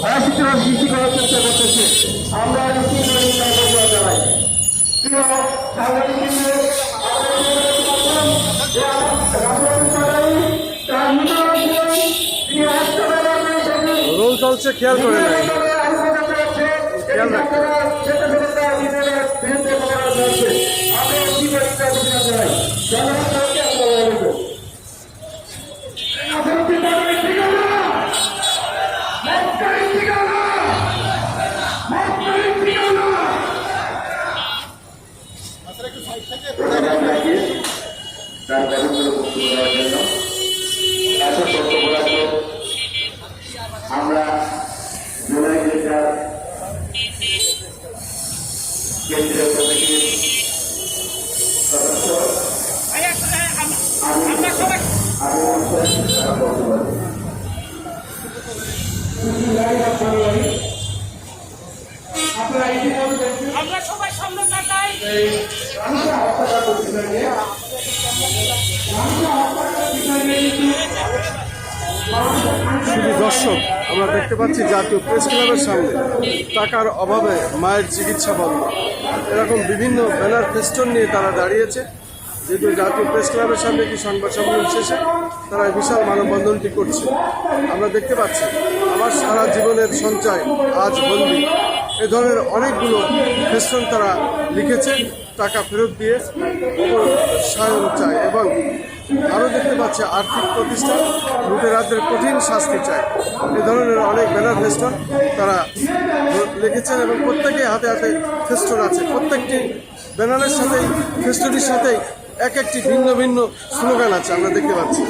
অসুবিধা সৃষ্টি করার চেষ্টা করতেছে। আমরা জানাই প্রিয় রোল চলছে, খেয়াল করে নাই, খেয়াল রাখতে আমরা জুলাই জেলার কেন্দ্রীয় কমিটির সদস্য আমরা সবাই সামনে তাকাই। শুধু দর্শক, আমরা দেখতে পাচ্ছি জাতীয় প্রেস ক্লাবের সামনে টাকার অভাবে মায়ের চিকিৎসা বন্ধ, এরকম বিভিন্ন ব্যানার ফেস্টন নিয়ে তারা দাঁড়িয়েছে। যেহেতু জাতীয় প্রেস ক্লাবের সামনে কি সংবাদ সম্মেলন শেষে তারা বিশাল মানববন্ধনটি করছে। আমরা দেখতে পাচ্ছি আমার সারা জীবনের সঞ্চয় আজ বন্দী, এ ধরনের অনেকগুলো ফেস্টন তারা লিখেছে। টাকা ফেরত দিয়ে অবসায়ন চায় এবং আরও দেখতে পাচ্ছে আর্থিক প্রতিষ্ঠান লুটেরাদের কঠিন শাস্তি চায়। এ ধরনের অনেক ব্যানার ফেস্টন তারা লিখেছেন এবং প্রত্যেকে হাতে হাতে ফেস্টন আছে। প্রত্যেকটি ব্যানারের সাথেই ফেস্টনের সাথেই এক একটি ভিন্ন ভিন্ন স্লোগান আছে আমরা দেখতে পাচ্ছি।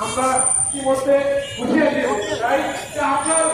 আমরা কি বলতে বুঝিয়ে দিই আপনার